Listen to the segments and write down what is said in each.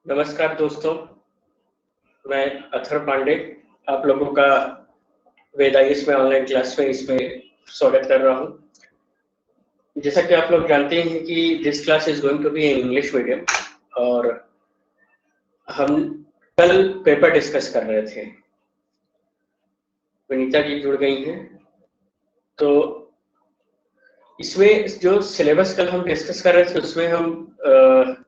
नमस्कार दोस्तों, मैं अथर्व पांडे आप लोगों का वेदाइस में ऑनलाइन क्लास में इसमें स्वागत कर रहा हूं। जैसा कि आप लोग जानते हैं कि this class is going to be in English medium और हम कल पेपर डिस्कस कर रहे थे। विनीता जी जुड़ गई हैं, तो इसमें जो सिलेबस कल हम डिस्कस कर रहे थे उसमें हम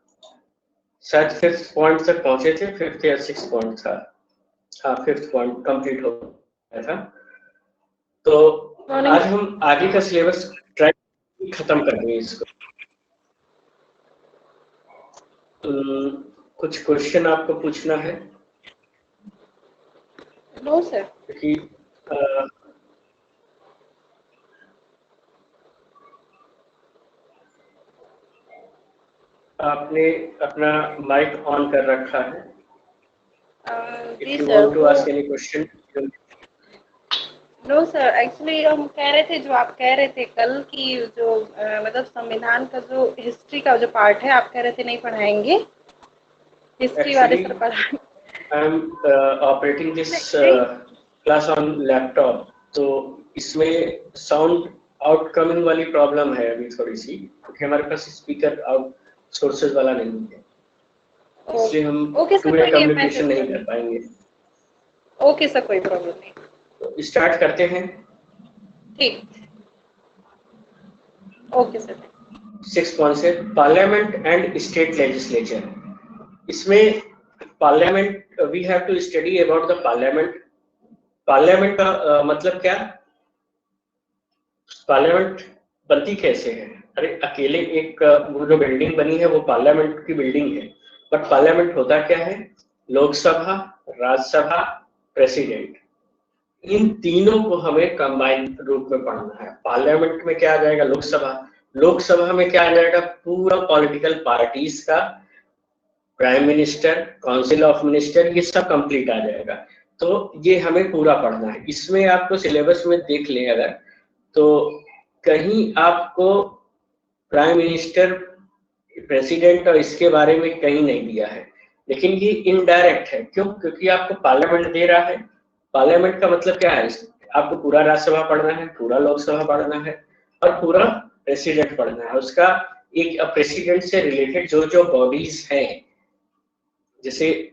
शायद 5th पॉइंट तक पहुंचे थे। 5th या 6th पॉइंट था। हाँ, 5th पॉइंट कंप्लीट हो गया था। तो आज हम आगे का सिलेबस ट्राई खत्म कर देंगे इसको। कुछ क्वेश्चन आपको पूछना है? No sir. क्योंकि आपने अपना माइक ऑन कर रखा है। जी sir. To ask any question. No sir, actually हम कह रहे थे जो आप कह रहे थे कल की जो मतलब संविधान का जो हिस्ट्री का जो पार्ट है, आप कह रहे थे नहीं पढ़ाएंगे हिस्ट्री वाले सर पढ़ाएंगे। I am operating this class on laptop, तो इसमें साउंड आउटकमिंग वाली प्रॉब्लम है अभी थोड़ी सी, क्योंकि हमारे पास स्पीकर आउट सोर्सेज वाला नहीं है, इसलिए हम टू वे कम्युनिकेशन नहीं कर पाएंगे। ओके सर, कोई प्रॉब्लम नहीं। तो स्टार्ट करते हैं। ठीक, ओके सर। 6 पॉइंट से पार्लियामेंट एंड स्टेट लेजिस्लेचर। इसमें parliament, we have to study about the parliament. Parliament का मतलब क्या? पार्लियामेंट बनती कैसे है? अरे अकेले एक वो जो बिल्डिंग बनी है वो पार्लियामेंट की बिल्डिंग है, बट पार्लियामेंट होता क्या है? लोकसभा, राज्यसभा, प्रेसिडेंट, इन तीनों को हमें कंबाइन रूप में पढ़ना है। पार्लियामेंट में क्या आ जाएगा? लोकसभा। लोकसभा में क्या आ जाएगा? पूरा पॉलिटिकल पार्टीज का, prime minister, council of minister, ये सब कंप्लीट आ जाएगा। तो ये हमें पूरा पढ़ना है। इसमें आपको सिलेबस में देख ले अगर, तो कहीं आपको प्राइम मिनिस्टर, प्रेसिडेंट और इसके बारे में कहीं नहीं दिया है, लेकिन ये इनडायरेक्ट है। क्यों? क्योंकि आपको पार्लियामेंट दे रहा है। पार्लियामेंट का मतलब क्या है? आपको पूरा राज्यसभा पढ़ना है, पूरा लोकसभा पढ़ना है और पूरा प्रेसिडेंट पढ़ना है। उसका एक प्रेसिडेंट से रिलेटेड जो जो बॉडीज हैं, जैसे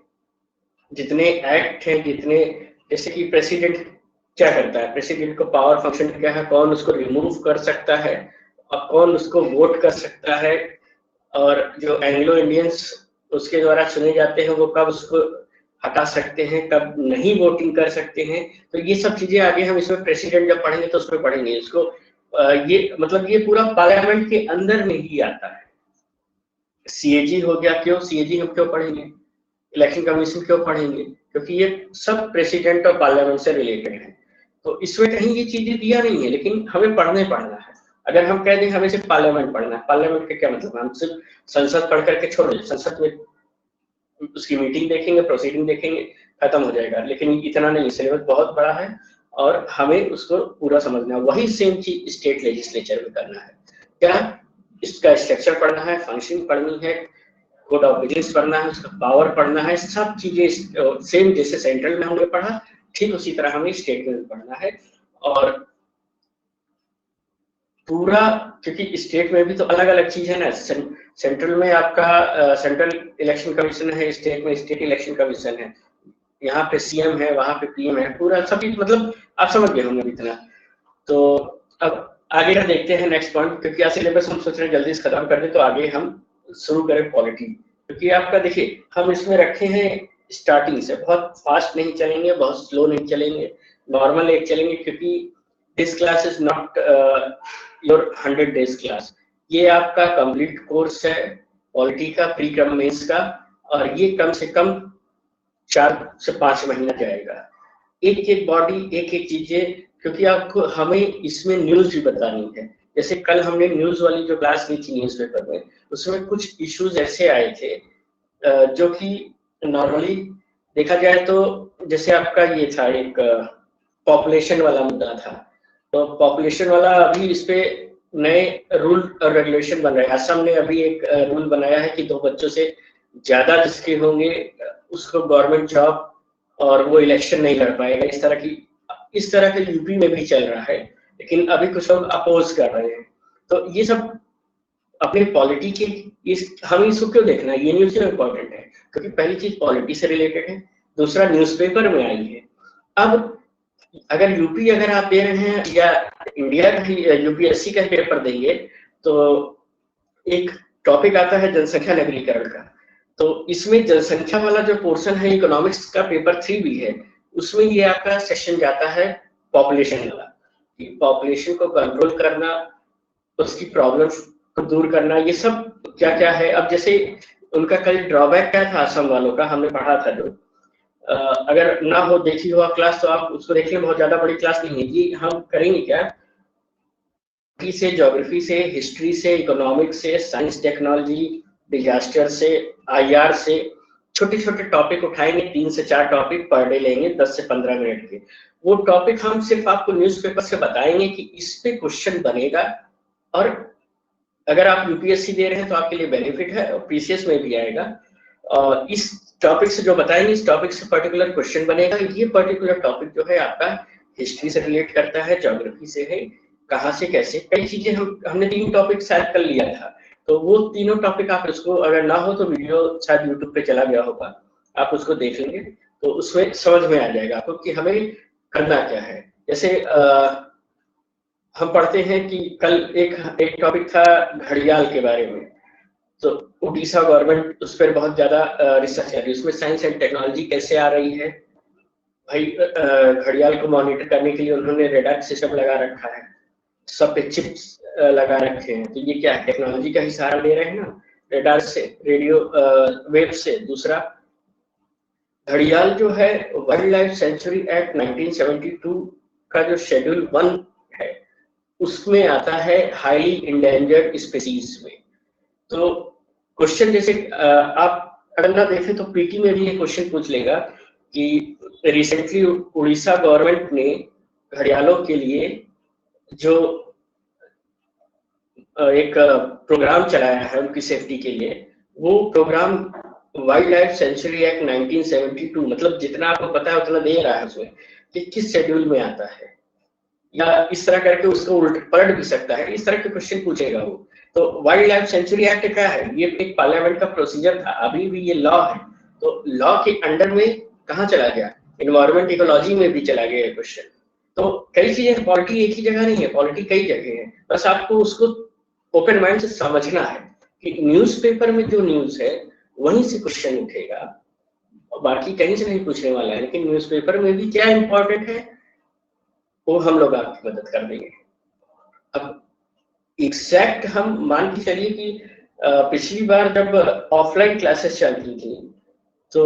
जितने एक्ट हैं, जितने, जैसे कि प्रेसिडेंट क्या करता है, प्रेसिडेंट को पावर फंक्शन क्या है, कौन उसको रिमूव कर सकता है और कौन उसको वोट कर सकता है, और जो एंग्लो इंडियंस उसके द्वारा चुने जाते हैं वो कब उसको हटा सकते हैं, कब नहीं वोटिंग कर सकते हैं। तो ये सब चीजें आगे हम इसमें प्रेसिडेंट जब पढ़ेंगे तो उसमें पढ़ेंगे इसको। ये मतलब ये पूरा पार्लियामेंट के अंदर में ही आता है। सीएजी हो गया, क्यों सीएजी हम क्यों पढ़ेंगे? इलेक्शन कमीशन क्यों पढ़ेंगे? क्योंकि ये सब प्रेसिडेंट और पार्लियामेंट से रिलेटेड है। तो इसमें कहीं ये चीजें दिया नहीं है, लेकिन हमें पढ़ना है। अगर हम कह दें हमें सिर्फ पार्लियामेंट पढ़ना है, पार्लियामेंट का क्या मतलब? हम सिर्फ संसद पढ़ करके छोड़ दें, संसद में उसकी मीटिंग देखेंगे, प्रोसीडिंग देखेंगे, खत्म हो जाएगा। लेकिन इतना नहीं, सिलेबस बहुत बड़ा है और हमें उसको पूरा समझना है। वही सेम चीज स्टेट लेजिस्लेचर में करना है। क्या? इसका स्ट्रक्चर पढ़ना है, फंक्शनिंग पढ़नी है, कोड ऑफ बिजनेस पढ़ना है, उसका पावर पढ़ना है, सब चीजें सेम जैसे सेंट्रल में हमने पढ़ा ठीक उसी तरह हमें स्टेट में पढ़ना है। और पूरा, क्योंकि स्टेट में भी तो अलग अलग चीज है ना। सेंट्रल में आपका सेंट्रल इलेक्शन कमीशन है, स्टेट में स्टेट इलेक्शन कमीशन है, यहाँ पे सीएम है, वहां पे पीएम है, पूरा सभी, मतलब आप समझ गए होंगे इतना। तो अब आगे का देखते हैं नेक्स्ट पॉइंट, क्योंकि आज सिलेबस हम सोच रहे हैं जल्दी से खत्म कर दे तो आगे हम शुरू करें पॉलिटी। क्योंकि आपका देखिए हम इसमें रखे हैं स्टार्टिंग से, बहुत फास्ट नहीं चलेंगे, बहुत स्लो नहीं चलेंगे, नॉर्मल एक चलेंगे, क्योंकि this class is not your 100 days class. ये आपका कंप्लीट कोर्स है पॉलिटी का, प्री क्रम मेंस का, और ये कम से कम 4 से 5 महीना जाएगा। एक एक बॉडी, एक एक चीजें, क्योंकि आपको हमें इसमें न्यूज भी बतानी है। जैसे कल हमने न्यूज वाली जो क्लास ली थी न्यूज़पेपर में, उसमें कुछ इश्यूज ऐसे आए थे जो कि नॉर्मली देखा जाए तो, जैसे आपका ये था एक पॉपुलेशन वाला मुद्दा था। तो पॉपुलेशन वाला अभी इस पे नए रूल और रेगुलेशन बन रहे हैं। असम ने अभी एक रूल बनाया है कि 2 बच्चों से ज्यादा जिसके होंगे उसको गवर्नमेंट जॉब और वो इलेक्शन नहीं लड़ पाएगा। इस तरह के यूपी में भी चल रहा है, लेकिन अभी कुछ लोग अपोज कर रहे हैं। तो ये सब अपने पॉलिटी के हम इसको क्यों देखना है, ये न्यूज क्यों इम्पोर्टेंट है, क्योंकि पहली चीज पॉलिटी से रिलेटेड है, दूसरा न्यूज़पेपर में आई है। अब अगर यूपी अगर आप दे रहे हैं या इंडिया का ही यूपीएससी का पेपर देंगे तो एक टॉपिक आता है जनसंख्या नगरीकरण का, तो इसमें जनसंख्या वाला जो पोर्शन है इकोनॉमिक्स का पेपर 3 भी है, उसमें ये आपका सेक्शन जाता है पॉपुलेशन वाला, कि पॉपुलेशन को कंट्रोल करना, उसकी प्रॉब्लम्स को दूर करना, ये सब क्या क्या है। अब जैसे उनका कल ड्रॉबैक क्या था असम वालों का, हमने पढ़ा था जो अगर ना हो देखी हो क्लास तो आप उसको देख लें, बहुत ज्यादा बड़ी क्लास नहीं है ये। हम करेंगे क्या से, ज्योग्राफी से, हिस्ट्री से, इकोनॉमिक्स से, साइंस टेक्नोलॉजी, डिजास्टर से, आईआर से छोटे छोटे टॉपिक उठाएंगे, 3 से 4 टॉपिक पर डे लेंगे 10 से 15 मिनट के। वो टॉपिक हम सिर्फ आपको न्यूज़पेपर से बताएंगे कि इस पे क्वेश्चन बनेगा, और अगर आप यूपीएससी दे रहे हैं तो आपके लिए बेनिफिट है, और पीसीएस में भी आएगा। और इस टॉपिक से जो बताएंगे, इस टॉपिक से पर्टिकुलर क्वेश्चन बनेगा। ये पर्टिकुलर टॉपिक जो है आपका हिस्ट्री से रिलेट करता है, ज्योग्राफी से है, कहाँ से कैसे, कई चीजें हमने 3 टॉपिक शायद कर लिया था, तो वो तीनों टॉपिक आप उसको, अगर ना हो तो वीडियो शायद यूट्यूब पे चला गया होगा, आप उसको देख लेंगे तो उसमें समझ में आ जाएगा आपको कि हमें करना क्या है। जैसे हम पढ़ते हैं कि कल एक टॉपिक था घड़ियाल के बारे में, तो उड़ीसा गवर्नमेंट उस पर बहुत ज्यादा रिसर्च कर रही है, उसमें साइंस एंड टेक्नोलॉजी कैसे आ रही है भाई। घड़ियाल को मॉनिटर करने के लिए उन्होंने रेडार सिस्टम लगा रखा है, सब पे चिप्स लगा रखे हैं, तो ये क्या है, टेक्नोलॉजी का ही सहारा ले रहे हैं ना, रेडार से, रेडियो वेव से। दूसरा, घड़ियाल जो है वाइल्ड लाइफ सेंचुरी एक्ट 1972 का जो शेड्यूल 1 है उसमें आता है हाईली इंडेंजर्ड स्पीसीज में। तो क्वेश्चन जैसे आप अगर ना देखें तो पीटी में भी ये क्वेश्चन पूछ लेगा कि रिसेंटली उड़ीसा गवर्नमेंट ने घड़ियालों के लिए जो एक प्रोग्राम चलाया है उनकी सेफ्टी के लिए, वो programme wild life century act 1972, मतलब जितना आपको पता है उतना दे रहा है उसमें, कि किस शेड्यूल में आता है, या इस तरह करके उसको उल्ट पलट भी सकता है, इस तरह के क्वेश्चन पूछेगा वो। तो वाइल्ड लाइफ सेंचुरी एक्ट क्या है, ये एक पार्लियामेंट का प्रोसीजर था, अभी भी ये लॉ है, तो लॉ के अंडर में कहाँ चला गया, इन्वायरमेंट इकोलॉजी में भी चला गया क्वेश्चन। तो कई चीजें, पॉलिटी एक ही जगह नहीं है, पॉलिटी कई जगह है, बस आपको उसको ओपन माइंड से समझना है कि न्यूज़पेपर में जो न्यूज है वहीं से क्वेश्चन उठेगा, और बाकी कहीं से नहीं पूछने वाला है, लेकिन न्यूज़पेपर में भी क्या इंपॉर्टेंट है वो हम लोग आपकी मदद कर देंगे। अब एग्जैक्ट हम मान के चलिए कि पिछली बार जब ऑफलाइन क्लासेस चलती थी तो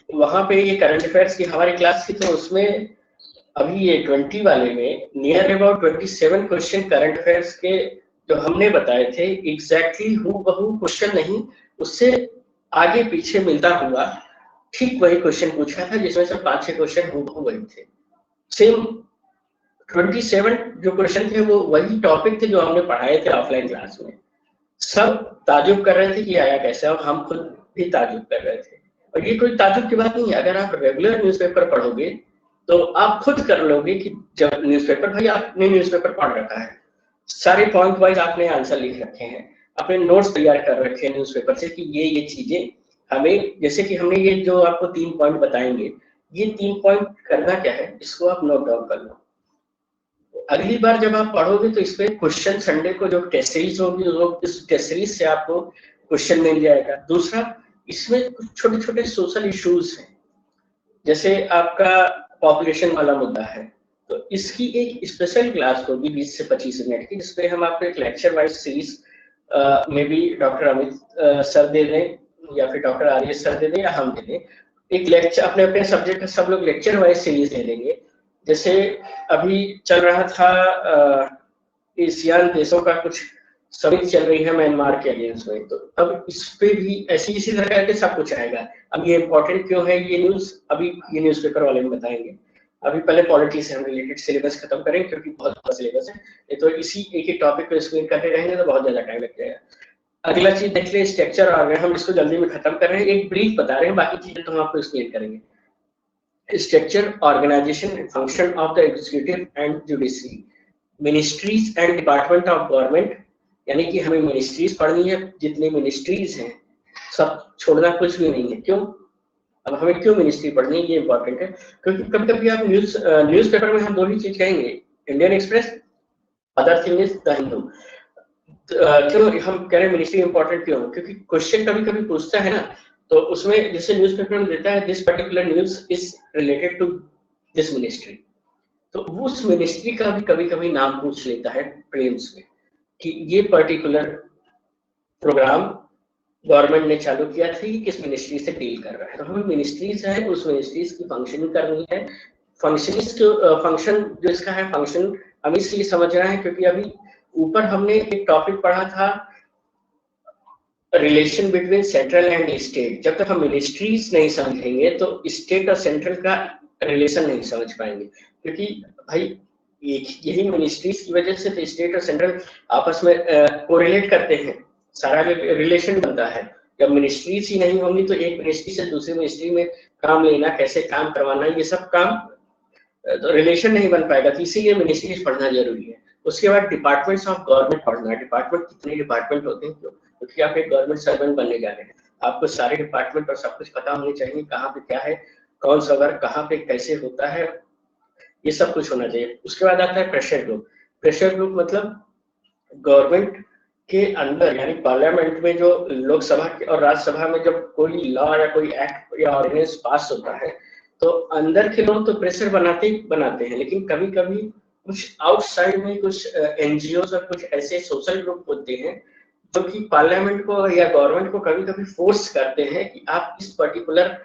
वहां पे ये करंट अफेयर्स की हमारी क्लास थी, तो उसमें अभी ये 20 वाले में near about 27 question current affairs के जो हमने बताए थे, एग्जैक्टली हूबहू क्वेश्चन नहीं, उससे आगे पीछे मिलता हुआ ठीक वही क्वेश्चन पूछा था, जिसमें से 5-6 क्वेश्चन हूबहू वही थे। सेम 27 जो क्वेश्चन थे वो वही टॉपिक थे जो हमने पढ़ाए थे ऑफलाइन क्लास में। सब ताजुब कर रहे थे कि आया कैसे, और हम खुद भी ताजुब कर रहे थे। और ये कोई ताजुब की बात नहीं है, अगर आप रेगुलर न्यूज़पेपर पढ़ोगे तो आप खुद कर लोगे कि जब न्यूज़पेपर, भाई आपने न्यूज़पेपर पढ़ रखा है, सारे पॉइंट वाइज आपने आंसर लिख रखे हैं, अपने नोट्स तैयार कर रखे हैं न्यूज़पेपर से कि ये चीजें हमें, जैसे कि हमने ये जो आपको 3 पॉइंट बताएंगे, ये 3 पॉइंट करना क्या है, इसको आप नोट डाउन कर लो। अगली बार जब आप पढ़ोगे तो इस पे क्वेश्चन संडे को जो टेस्ट सीरीज होगी, वो इस टेस्ट सीरीज से आपको क्वेश्चन मिल जाएगा। दूसरा, इसमें कुछ छोटे छोटे सोशल इश्यूज हैं, जैसे आपका पॉपुलेशन वाला मुद्दा है, तो इसकी एक स्पेशल क्लास होगी 20 से 25 मिनट की, जिसपे हम आपको एक लेक्चर वाइज सीरीज में भी डॉक्टर अमित सर दे दें या फिर डॉक्टर आर्य सर दे दें या हम दे दें, एक लेक्चर अपने अपने सब्जेक्ट का सब लोग लेक्चर वाइज सीरीज दे देंगे। जैसे अभी चल रहा था एशियान देशों का कुछ समिट चल रही है म्यांमार के अगेंस्ट में, तो अब इस पे भी ऐसी इसी तरह के सब कुछ आएगा। अब ये इंपॉर्टेंट क्यों है ये न्यूज, अभी ये न्यूज़पेपर वाले में बताएंगे। अभी पहले पॉलिटी से हम रिलेटेड सिलेबस खत्म करें, क्योंकि बहुत बड़ा सिलेबस है, तो इसी एक ही टॉपिक को एक्सप्लेन करते रहेंगे तो बहुत ज्यादा टाइम लग जाएगा। अगला चीज देख ले, स्ट्रक्चर और हम इसको जल्दी में खत्म कर रहे हैं, एक ब्रीफ बता रहे हैं, बाकी चीजें तो हम आपको एक्सप्लेन करेंगे। Structure, organisation, function of the executive and judiciary, ministries and department of government, यानी कि हमें मिनिस्ट्रीज पढ़नी है, जितनी मिनिस्ट्रीज हैं सब छोड़ना कुछ भी नहीं है। क्यों? अब हमें क्यों मिनिस्ट्री पढ़नी है, ये इंपॉर्टेंट है, क्योंकि कभी कभी आप न्यूज़पेपर में हम दो ही चीज कहेंगे, Indian express, other thing is the Hindu. क्यों हम कह रहे हैं मिनिस्ट्री इंपॉर्टेंट क्यों? क्योंकि क्वेश्चन कभी कभी पूछता है ना, तो उसमें जैसे न्यूज़पेपर में देता है this particular news is related to this ministry, तो उस मिनिस्ट्री का भी कभी कभी नाम पूछ लेता है प्रीलिम्स में कि ये पर्टिकुलर प्रोग्राम गवर्नमेंट ने चालू किया था, ये किस मिनिस्ट्री से डील कर रहा है। तो हमें मिनिस्ट्रीज है, उस मिनिस्ट्रीज की फंक्शनिंग करनी है। फंक्शन जो इसका है, फंक्शन हम इसलिए समझ रहे हैं क्योंकि अभी ऊपर हमने एक टॉपिक पढ़ा था relation between central and state. जब तक हम मिनिस्ट्रीज नहीं समझेंगे तो स्टेट और सेंट्रल का रिलेशन नहीं समझ पाएंगे, क्योंकि भाई यही मिनिस्ट्रीज की वजह से तो स्टेट और सेंट्रल आपस में कोरिलेट करते हैं, सारा रिलेशन बनता है। जब मिनिस्ट्रीज ही नहीं होंगी तो एक मिनिस्ट्री से दूसरी मिनिस्ट्री में काम लेना, कैसे काम करवाना, ये सब काम तो रिलेशन नहीं बन पाएगा, तो इसीलिए मिनिस्ट्रीज पढ़ना जरूरी है। उसके बाद डिपार्टमेंट्स ऑफ गवर्नमेंट पढ़ना। डिपार्टमेंट, कितने डिपार्टमेंट होते हैं, क्योंकि आप एक गवर्नमेंट सर्वेंट बनने जा रहे हैं, आपको सारे डिपार्टमेंट और सब कुछ पता होने चाहिए, कहाँ पे क्या है, कौन सा वर्क कहाँ पे कैसे होता है, ये सब कुछ होना चाहिए। उसके बाद आता है प्रेशर ग्रुप। प्रेशर ग्रुप मतलब गवर्नमेंट के अंदर, यानी पार्लियामेंट में जो लोकसभा और राज्यसभा में जब कोई लॉ या कोई एक्ट या ऑर्डिनेंस पास होता है तो अंदर के लोग तो प्रेशर बनाते ही बनाते हैं, लेकिन कभी कभी कुछ आउटसाइड में कुछ एनजीओ और कुछ ऐसे सोशल ग्रुप होते हैं जो कि पार्लियामेंट को या गवर्नमेंट को कभी कभी फोर्स करते हैं कि आप इस पर्टिकुलर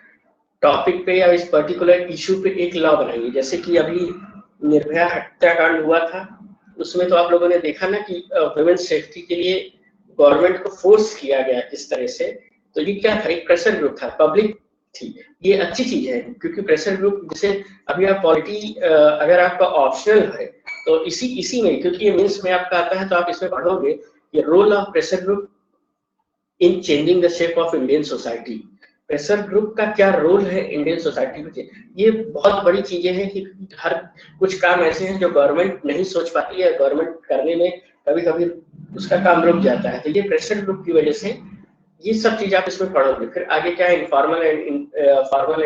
टॉपिक पे या इस पर्टिकुलर इशू पे एक लॉ बनाइए। जैसे कि अभी निर्भया हत्याकांड हुआ था, उसमें तो आप लोगों ने देखा ना कि वुमेन्स सेफ्टी के लिए गवर्नमेंट को फोर्स किया गया किस तरह से। तो ये क्या था, एक प्रेशर ग्रुप था, पब्लिक थी। ये अच्छी चीज है, क्योंकि प्रेशर ग्रुप जैसे अभी आप पॉलिटी अगर आपका ऑप्शनल है तो इसी में, क्योंकि ये मीन्स में आपका आता है तो आप इसमें पढ़ोगे कि role of pressure group in changing the shape of Indian society. Pressure group का क्या रोल है इंडियन सोसाइटी में। ये बहुत बड़ी चीजें हैं कि हर कुछ काम ऐसे हैं जो गवर्नमेंट नहीं सोच पाती है, गवर्नमेंट करने में कभी कभी उसका काम रुक जाता है, तो ये प्रेशर ग्रुप की वजह से ये सब चीज आप इसमें पढ़ोगे। फिर आगे क्या है, फॉर्मल एंड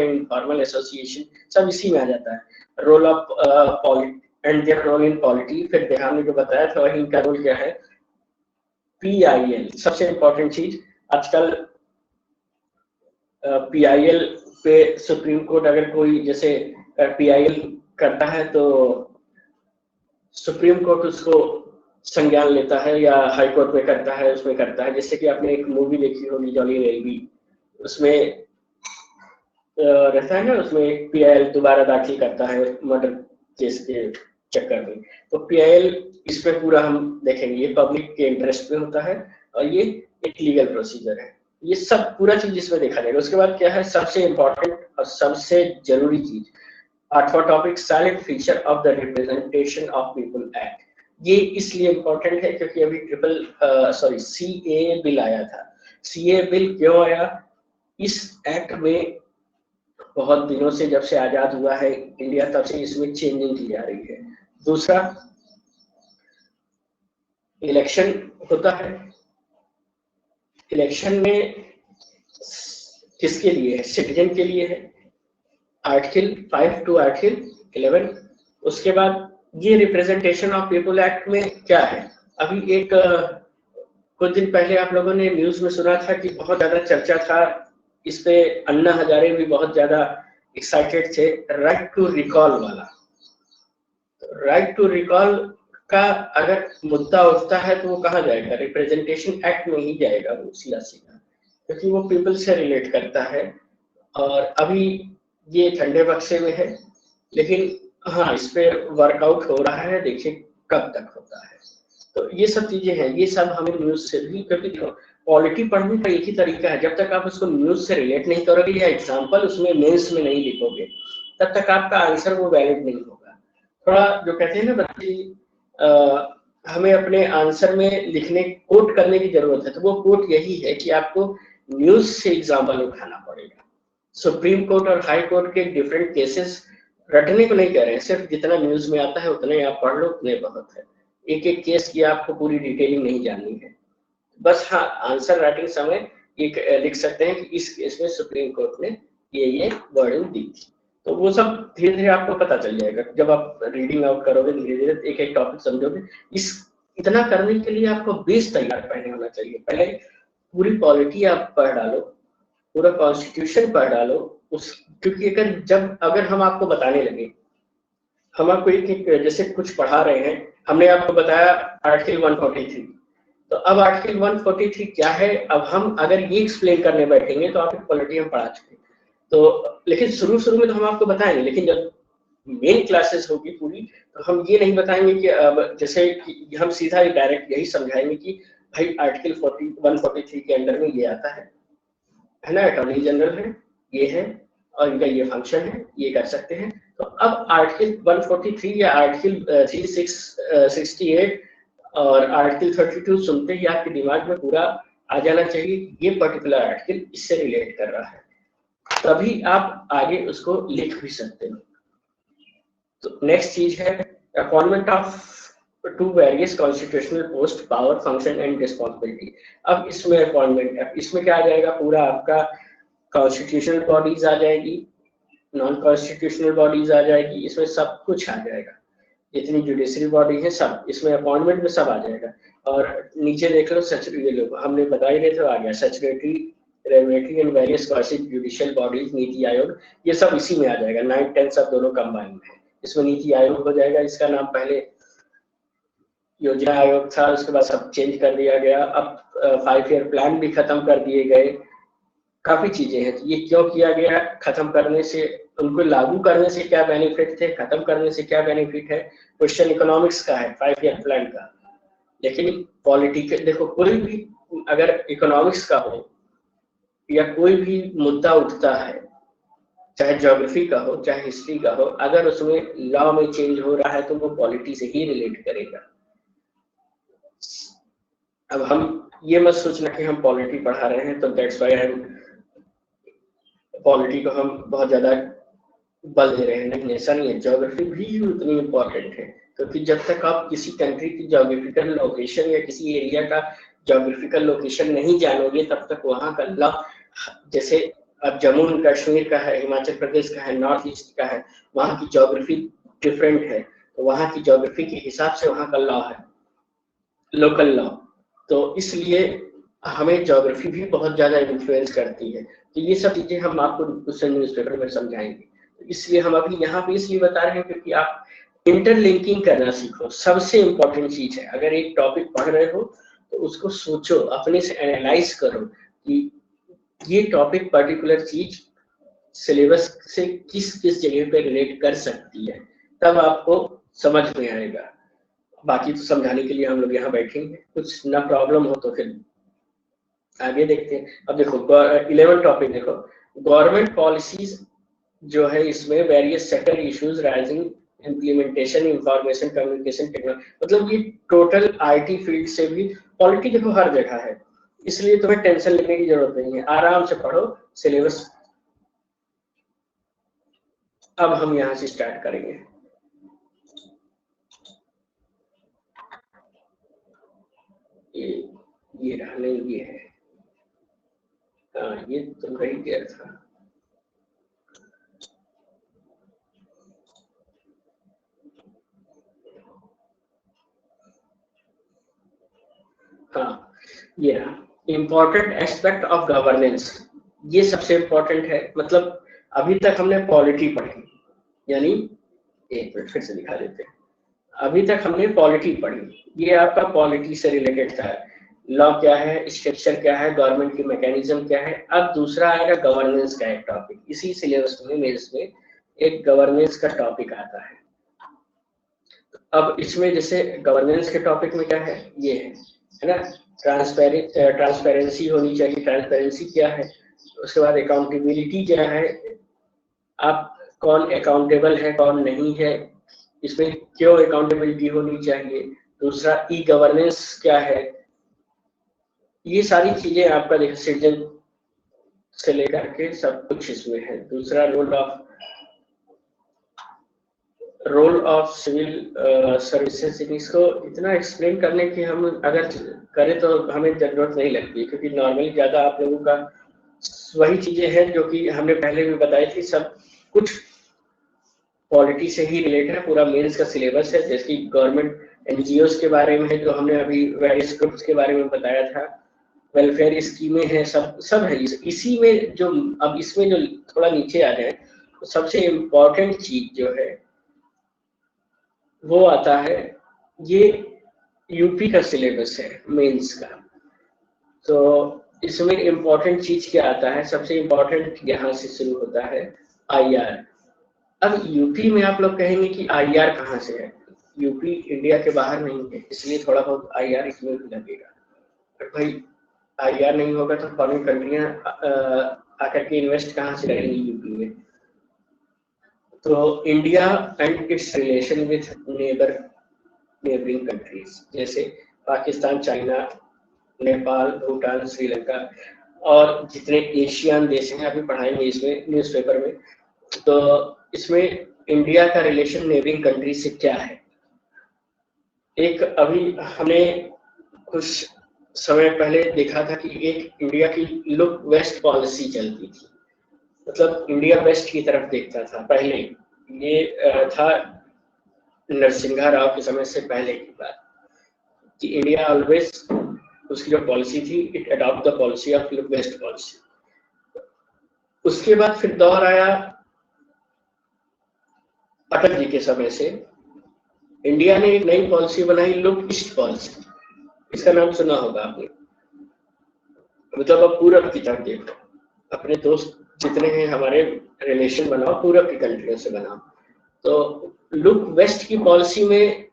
इनफॉर्मल एसोसिएशन, सब इसी में आ जाता है। Role of and their role in polity. फिर हमने जो बताया था वही इनका रोल क्या है, PIL, सबसे इंपॉर्टेंट चीज आजकल PIL पे सुप्रीम कोर्ट अगर कोई जैसे PIL करता है तो सुप्रीम कोर्ट उसको संज्ञान लेता है, या हाई कोर्ट में करता है, उसमें करता है। जैसे कि आपने एक मूवी देखी होगी जॉली रेलवी, उसमें रहता है ना, उसमें एक PIL दोबारा दाखिल करता है मर्डर केस के चक्कर में। तो PIL इस पे पूरा हम देखेंगे, ये पब्लिक के इंटरेस्ट में होता है और ये एक लीगल प्रोसीजर है। ये सब पूरा चीज इसमें देखा जाएगा। उसके बाद क्या है, सबसे इंपॉर्टेंट और सबसे जरूरी चीज, 8वां topic, salient feature of the Representation of People Act. ये इसलिए इंपॉर्टेंट है क्योंकि अभी CAA बिल आया था। CAA बिल क्यों आया, इस एक्ट में बहुत दिनों से, जब से आजाद हुआ है इंडिया तब से इसमें चेंजिंग की जा रही है। दूसरा, इलेक्शन होता है, इलेक्शन में किसके लिए है, सिटीजन के लिए है, आर्टिकल 5 टू आर्टिकल 11। उसके बाद ये रिप्रेजेंटेशन ऑफ पीपल एक्ट में क्या है, अभी एक कुछ दिन पहले आप लोगों ने न्यूज में सुना था कि बहुत ज्यादा चर्चा था इस पे, अन्ना हजारे भी बहुत ज्यादा एक्साइटेड थे, राइट टू रिकॉल वाला। राइट टू रिकॉल का अगर मुद्दा उठता है तो वो कहाँ जाएगा, रिप्रेजेंटेशन एक्ट में ही जाएगा वो सीधा सीधा, क्योंकि वो पीपल से रिलेट करता है। और अभी ये ठंडे बक्से में है, लेकिन हाँ इस पे वर्कआउट हो रहा है, देखिए कब तक होता है। तो ये सब चीजें हैं, ये सब हमें न्यूज से भी, क्योंकि पॉलिटी पढ़ने का एक ही तरीका है, जब तक आप उसको न्यूज से रिलेट नहीं करोगे या एग्जाम्पल उसमें मेंस में नहीं लिखोगे तब तक आपका आंसर वो वैलिड नहीं होगा। थोड़ा जो कहते हैं ना बच्चे हमें अपने आंसर में लिखने कोट करने की जरूरत है, तो वो कोट यही है कि आपको न्यूज से एग्जाम्पल उठाना पड़ेगा। सुप्रीम कोर्ट और हाई कोर्ट के डिफरेंट केसेस रटने को नहीं कह रहे हैं, सिर्फ जितना न्यूज में आता है उतने आप पढ़ लो, उतने बहुत है। एक एक केस की आपको पूरी डिटेलिंग नहीं जाननी है, बस हाँ आंसर राइटिंग समय एक लिख सकते हैं कि इस केस में सुप्रीम कोर्ट ने ये वर्डिंग दी थी। तो वो सब धीरे धीरे आपको पता चल जाएगा जब आप रीडिंग आउट करोगे, धीरे धीरे एक एक टॉपिक समझोगे। इस इतना करने के लिए आपको बेस तैयार पहले होना चाहिए। पहले पूरी पॉलिटी आप पढ़ डालो, पूरा कॉन्स्टिट्यूशन पढ़ डालो उस, क्योंकि अगर हम आपको बताने लगे, हम आपको एक जैसे कुछ पढ़ा रहे हैं, हमने आपको बताया आर्टिकल 143, तो अब आर्टिकल 143 क्या है, अब हम अगर ये एक्सप्लेन करने बैठेंगे तो आप पॉलिटी हम पढ़ा चुके, तो लेकिन शुरू में तो हम आपको बताएंगे, लेकिन जब मेन क्लासेस होगी पूरी तो हम ये नहीं बताएंगे कि अब जैसे कि हम सीधा डायरेक्ट यही समझाएंगे कि भाई आर्टिकल 143 के अंडर में ये आता है ना, अटॉर्नी जनरल है, ये है और इनका ये फंक्शन है, ये कर सकते हैं। तो अब आर्टिकल 143 या आर्टिकल 368 और आर्टिकल 32 सुनते ही आपके दिमाग में पूरा आ जाना चाहिए ये पर्टिकुलर आर्टिकल इससे रिलेट कर रहा है, तभी आप आगे उसको लिख भी सकते हो। तो नेक्स्ट चीज है appointment of to various constitutional post, power, function and responsibility. अब इसमें अपॉइंटमेंट, इसमें क्या आ जाएगा, पूरा आपका कॉन्स्टिट्यूशनल बॉडीज आ जाएगी, नॉन कॉन्स्टिट्यूशनल बॉडीज आ जाएगी, इसमें सब कुछ आ जाएगा, जितनी जुडिशरी बॉडी है सब इसमें अपॉइंटमेंट में सब आ जाएगा। और नीचे देख लो हमने बता ही रहे थे, आ गया secretary, regulatory and various quasi judicial bodies, NITI Aayog, ये सब इसी में आ जाएगा। 9, 10 सब दोनों कंबाइन है, इसमें नीति आयोग हो जाएगा। इसका नाम पहले योजना आयोग था, उसके बाद सब चेंज कर दिया गया, अब 5 ईयर प्लान भी खत्म कर दिए गए, काफी चीजें हैं। ये क्यों किया गया, खत्म करने से, उनको लागू करने से क्या बेनिफिट थे, खत्म करने से क्या बेनिफिट है। क्वेश्चन इकोनॉमिक्स का है, 5 ईयर प्लान का, लेकिन पॉलिटिकल देखो, कोई भी अगर इकोनॉमिक्स का हो या कोई भी मुद्दा उठता है, चाहे ज्योग्राफी का हो चाहे हिस्ट्री का हो, अगर उसमें लॉ में चेंज हो रहा है तो वो पॉलिटी से ही रिलेट करेगा। अब हम ये मत सोचना कि हम पॉलिटी पढ़ा रहे हैं तो दैट्स व्हाई पॉलिटी को हम बहुत ज्यादा बल दे रहे हैं, नहीं, ऐसा नहीं है। ज्योग्राफी भी उतनी इम्पोर्टेंट है, क्योंकि जब तक आप किसी कंट्री की ज्योग्राफिकल लोकेशन या किसी एरिया का ज्योग्राफिकल लोकेशन नहीं जानोगे तब तक वहाँ का लॉ, जैसे अब जम्मू एंड कश्मीर का है, हिमाचल प्रदेश का है, नॉर्थ ईस्ट का है, वहाँ की ज्योग्राफी डिफरेंट है, तो वहाँ की ज्योग्राफी के हिसाब से वहाँ का लॉ है, लोकल लॉ। तो इसलिए हमें ज्योग्राफी भी बहुत ज्यादा इन्फ्लुएंस करती है। तो ये सब चीजें हम आपको न्यूज़पेपर में समझाएंगे। तो इसलिए हम अभी यहाँ पे इसलिए बता रहे हैं क्योंकि आप इंटरलिंकिंग करना सीखो, सबसे इम्पोर्टेंट चीज है। अगर एक टॉपिक पढ़ रहे हो तो उसको सोचो, अपने से एनालाइज करो कि ये टॉपिक पर्टिकुलर चीज सिलेबस से किस किस जगह पे रिलेट कर सकती है, तब आपको समझ में आएगा। बाकी तो समझाने के लिए हम लोग यहाँ बैठेंगे, कुछ ना प्रॉब्लम हो तो फिर आगे देखते हैं। अब देखो 11 टॉपिक देखो, गवर्नमेंट पॉलिसीज जो है, इसमें various sector issues rising, implementation, information communication technology, मतलब ये टोटल आईटी फील्ड से भी पॉलिटी देखो हर जगह है, इसलिए तुम्हें टेंशन लेने की जरूरत नहीं है, आराम से पढ़ो सिलेबस। अब हम यहाँ से स्टार्ट करेंगे। ये रहने ये है, हाँ ये तो रह गया था। हाँ ये इम्पोर्टेंट एस्पेक्ट ऑफ गवर्नेंस, ये सबसे इम्पोर्टेंट है। मतलब अभी तक हमने पॉलिटी पढ़ी, यानी एक मिनट फिर से दिखा देते हैं। अभी तक हमने पॉलिटी पढ़ी, ये आपका पॉलिटी से रिलेटेड था, लॉ क्या है, स्ट्रक्चर क्या है, गवर्नमेंट की मैकेनिज्म क्या है। अब दूसरा आएगा गवर्नेंस का एक टॉपिक, इसी सिलेबस में मेंस में एक गवर्नेंस का टॉपिक आता है। अब इसमें जैसे गवर्नेंस के टॉपिक में क्या है, ये है ना, ट्रांसपेरेंसी होनी चाहिए, ट्रांसपेरेंसी क्या है, उसके बाद अकाउंटेबिलिटी क्या है, आप कौन अकाउंटेबल है कौन नहीं है, इसमें क्यों अकाउंटेबिलिटी होनी चाहिए, दूसरा ई गवर्नेंस क्या है, ये सारी चीजें आपका देखिए सिटीजन से लेकर के सब कुछ इसमें है। दूसरा रोल ऑफ सिविल सर्विसेज, इसको इतना एक्सप्लेन करने की हम अगर करें तो हमें जरूरत नहीं लगती, क्योंकि नॉर्मली ज्यादा आप लोगों का वही चीजें हैं जो कि हमने पहले भी बताई थी, सब कुछ पॉलिटी से ही रिलेटेड है। पूरा मेंस का सिलेबस है, जैसे कि गवर्नमेंट एनजीओज के बारे में है जो हमने अभी वेरियस ग्रुप्स के बारे में बताया था, वेलफेयर स्कीमें हैं, सब है इसी में। जो अब इसमें जो थोड़ा नीचे आ जाए तो सबसे इम्पोर्टेंट चीज जो है वो आता है, ये यूपी का सिलेबस है मेंस का। तो इसमें इम्पोर्टेंट चीज क्या आता है, सबसे इम्पोर्टेंट यहाँ से शुरू होता है आईआर। अब यूपी में आप लोग कहेंगे कि आईआर कहाँ से है, यूपी इंडिया के बाहर नहीं है, इसलिए थोड़ा बहुत आईआर इसमें भी लगेगा। पर भाई आईआर नहीं होगा तो फॉरेन कंट्रियां आकर के इन्वेस्ट कहाँ से करेंगी यूपी में। तो India and it's relation with neighbouring countries, जैसे पाकिस्तान, चाइना, नेपाल, भूटान, श्रीलंका और जितने एशियन देश हैं, अभी पढ़ाएंगे इसमें न्यूज़पेपर में। तो इसमें इंडिया का रिलेशन नेबरिंग कंट्री से क्या है। एक अभी हमने कुछ समय पहले देखा था कि एक इंडिया की लुक वेस्ट पॉलिसी चलती थी, मतलब इंडिया वेस्ट की तरफ देखता था पहले। ये था नरसिंहा राव के समय से पहले की बात, कि इंडिया ऑलवेज, उसकी जो पॉलिसी थी, it adopt the policy of look west policy. उसके बाद फिर दौर आया अटल जी के समय से, इंडिया ने एक नई पॉलिसी बनाई, लुक ईस्ट पॉलिसी। इसका नाम सुना होगा आपने। मतलब अब पूरब की तरफ देखो, अपने दोस्त जितने हैं हमारे रिलेशन बनाओ, पूरब की कंट्रियों से बनाओ। तो लुक वेस्ट की पॉलिसी में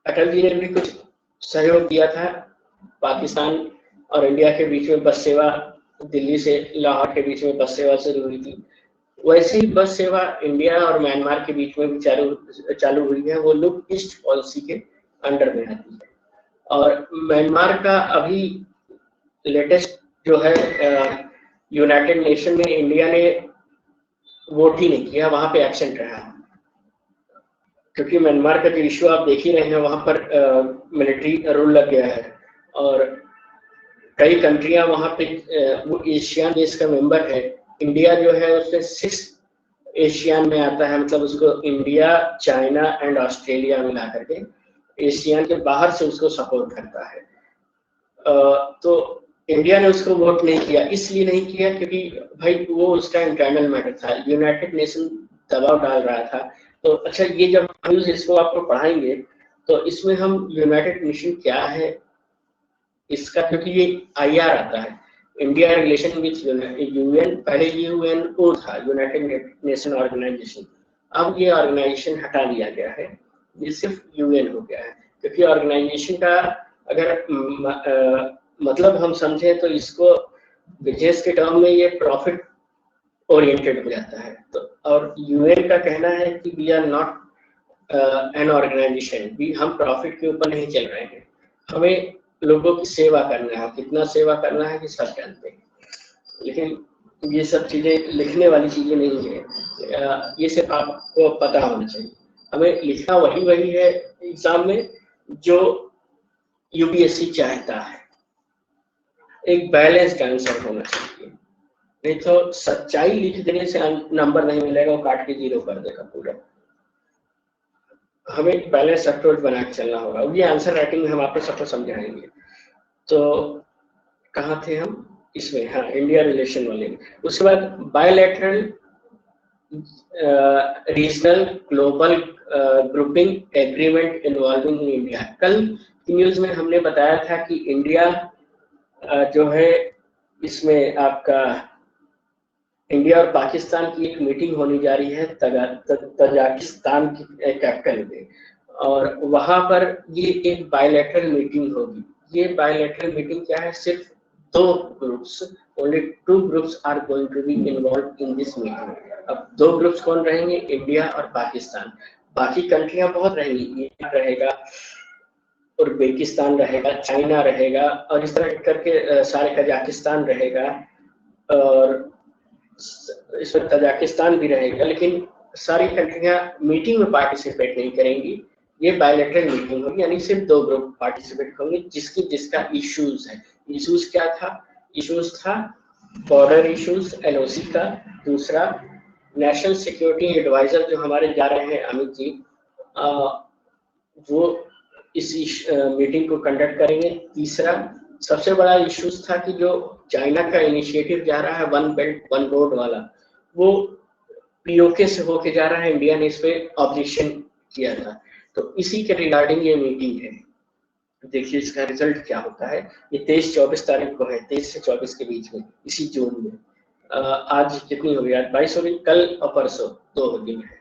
अटल जी ने भी कुछ सहयोग दिया था। पाकिस्तान और इंडिया के बीच में बस सेवा, दिल्ली से लाहौर के बीच में बस सेवा शुरू हुई थी। वैसे ही बस सेवा इंडिया और म्यांमार के बीच में भी चालू हुई है, वो लुक ईस्ट पॉलिसी के अंडर में आती है। और म्यांमार का अभी लेटेस्ट जो है, यूनाइटेड नेशन में इंडिया ने वोट ही नहीं किया, वहां पे एब्सेंट रहा, क्योंकि म्यांमार का जो इशू आप देख ही रहे हैं, वहां पर मिलिट्री रूल लग गया है और कई कंट्रियां वहां पे वो एशियन देश का मेंबर है। इंडिया जो है उसमें 6 एशियन में आता है, मतलब उसको इंडिया, चाइना एंड ऑस्ट्रेलिया मिला करके एशियन के बाहर से उसको सपोर्ट करता है। तो इंडिया ने उसको वोट नहीं किया, इसलिए नहीं किया क्योंकि भाई वो उसका इंटरनल मैटर था, यूनाइटेड नेशन दबाव डाल रहा था। तो अच्छा, ये जब हम इसको आपको पढ़ाएंगे तो इसमें हम यूनाइटेड नेशन क्या है इसका, क्योंकि ये आईआर आता है, इंडिया रिलेशन विथ यूएन। पहले यूएनओ था, यूनाइटेड नेशन ऑर्गेनाइजेशन, अब ये ऑर्गेनाइजेशन हटा लिया गया है, ये सिर्फ यूएन हो गया है। क्योंकि ऑर्गेनाइजेशन का अगर मतलब हम समझे तो इसको बिजनेस के टर्म में ये प्रॉफिट ओरिएंटेड हो जाता है। तो और यूएन का कहना है कि we are not an organisation, भी हम प्रॉफिट के ऊपर नहीं चल रहे हैं, हमें लोगों की सेवा करना है। कितना सेवा करना है कि सब जानते हैं, लेकिन ये सब चीजें लिखने वाली चीजें नहीं है, ये सिर्फ आपको पता होना चाहिए। हमें लिखना वही है एग्जाम में जो यूपीएससी चाहता है, एक बैलेंस्ड आंसर होना चाहिए, नहीं तो सच्चाई लिख देने से नंबर नहीं मिलेगा, वो काट के 0 कर देगा पूरा। हमें एक बैलेंस अप्रोच बना के चलना होगा। ये आंसर राइटिंग में हम आपको सबको समझाएंगे। तो कहाँ थे हम इसमें, हाँ, इंडिया रिलेशन वाले। उसके बाद bilateral, regional, global grouping agreement involving in India. कल न्यूज में हमने बताया था कि इंडिया जो है इसमें आपका इंडिया और पाकिस्तान की एक मीटिंग होने जा रही है तजाकिस्तान की कैपिटल में, और वहां पर ये एक बायलैटरल मीटिंग होगी। ये बायलैटरल मीटिंग क्या है, सिर्फ 2 groups, only 2 groups are going to be involve in this meeting. अब 2 ग्रुप्स कौन रहेंगे, इंडिया और पाकिस्तान। बाकी कंट्रियां बहुत रहेंगी, ईरान रहेगा, उज्बेकिस्तान रहेगा, चाइना रहेगा, और इस तरह करके सारे कजाकिस्तान रहेगा, और इसमें तजाकिस्तान भी रहेगा, लेकिन सारी कंट्रियां मीटिंग में पार्टिसिपेट नहीं करेंगी। ये बायलैटरल मीटिंग होगी, यानी सिर्फ 2 ग्रुप पार्टिसिपेट होंगे जिसका इश्यूज है। इश्यूज क्या था? इश्यूज था बॉर्डर इश्यूज एलओसी का, दूसरा नेशनल सिक्योरिटी एडवाइजर जो हमारे जा रहे हैं अमित जी, वो इस मीटिंग को कंडक्ट करेंगे। तीसरा सबसे बड़ा इश्यूज था कि जो चाइना का इनिशिएटिव जा रहा है वन बेल्ट वन रोड वाला, वो पीओके से होके जा रहा है, इंडिया ने इस पे ऑब्जेक्शन किया था। तो इसी के रिगार्डिंग ये मीटिंग है। देखिए इसका रिजल्ट क्या होता है। ये 23-24 तारीख को है, 23 से 24 के बीच में, इसी जून में। आज कितनी हो गई? आज 22 हो गई, कल और परसों 2 दिन है।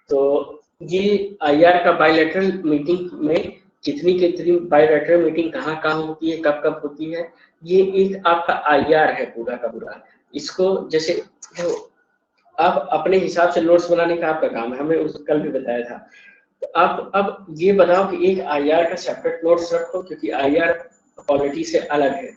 तो ये आईआर का बायलैटरल मीटिंग में कितनी बायलैटरल मीटिंग कहाँ होती है, कब कब होती है, ये एक आपका आईआर है पूरा का पूरा। इसको जैसे आप अपने हिसाब से नोट्स बनाने का आपका काम है, हमें उस कल भी बताया था। तो आप अब ये बताओ कि एक आईआर का सेपरेट नोट्स रखो, क्योंकि आईआर पॉलिटी से अलग है,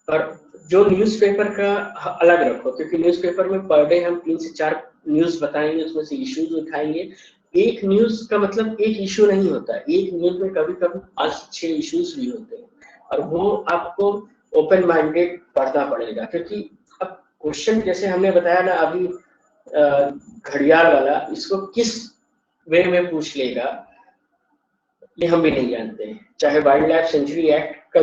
और जो न्यूज़पेपर का अलग रखो, क्योंकि न्यूज़पेपर में पर डे हम 3 से 4 न्यूज़ बताएंगे, उसमें से इश्यूज उठाएंगे। एक न्यूज़ का मतलब एक इशू नहीं होता, एक न्यूज़ में कभी-कभी 5-6 इश्यूज भी होते हैं, और वो आपको ओपन माइंडेड पढ़ना पड़ेगा। क्योंकि अब क्वेश्चन जैसे हमने बताया ना अभी, घड़ियाल वाला, इसको किस वे में पूछ लेगा ये हम भी नहीं जानते हैं। चाहे वाइल्ड लाइफ सेंचुरी एक्ट का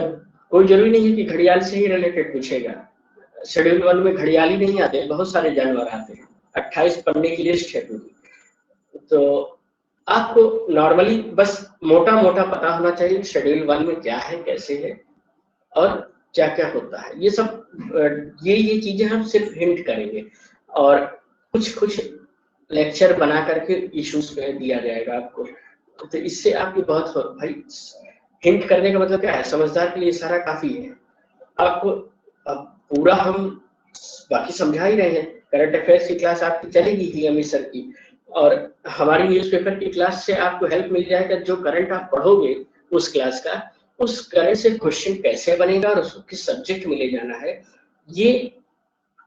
कोई जरूरी नहीं है कि घड़ियाल से ही रिलेटेड पूछेगा। शेड्यूल 1 में घड़ियाल ही नहीं आते, बहुत सारे जानवर आते हैं, 28 पन्ने की लिस्ट है पूरी। तो आपको नॉर्मली बस मोटा मोटा पता होना चाहिए शेड्यूल 1 में क्या है, कैसे है, और क्या क्या होता है। ये सब ये चीजें हम सिर्फ हिंट करेंगे, और कुछ लेक्चर बना करके इश्यूज पे दिया जाएगा आपको। तो इससे आपकी बहुत भाई, हिंट करने का मतलब क्या है, समझदार के लिए इशारा काफी है। आपको अब पूरा हम बाकी समझा ही रहे हैं। करंट अफेयर्स की क्लास आपकी चलेगी ही अमित सर की, और हमारी न्यूज़पेपर की क्लास से आपको हेल्प मिल जाएगा। जो करंट आप पढ़ोगे उस क्लास का, उस करंट से क्वेश्चन कैसे बनेगा और उसको किस सब्जेक्ट में ले जाना है, ये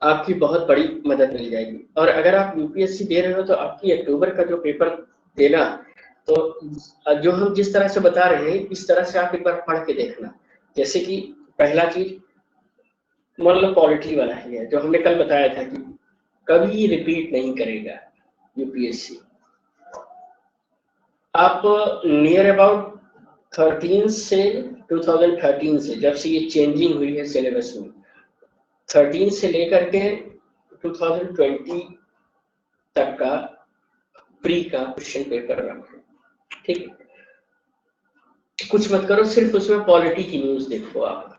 आपकी बहुत बड़ी मदद मिल जाएगी। और अगर आप यूपीएससी दे रहे हो तो आपकी अक्टूबर का जो पेपर देना, तो जो हम जिस तरह से बता रहे हैं इस तरह से आप एक बार पढ़ के देखना। जैसे कि पहला चीज मान लो पॉलिटी वाला ही है, जो हमने कल बताया था कि कभी रिपीट नहीं करेगा यूपीएससी। आप नियर अबाउट 13 से 2013 से, जब से ये चेंजिंग हुई है सिलेबस में, 13 से लेकर के 2020 तक का प्री का क्वेश्चन पेपर रखें, ठीक। कुछ मत करो, सिर्फ उसमें पॉलिटी की न्यूज देखो आप,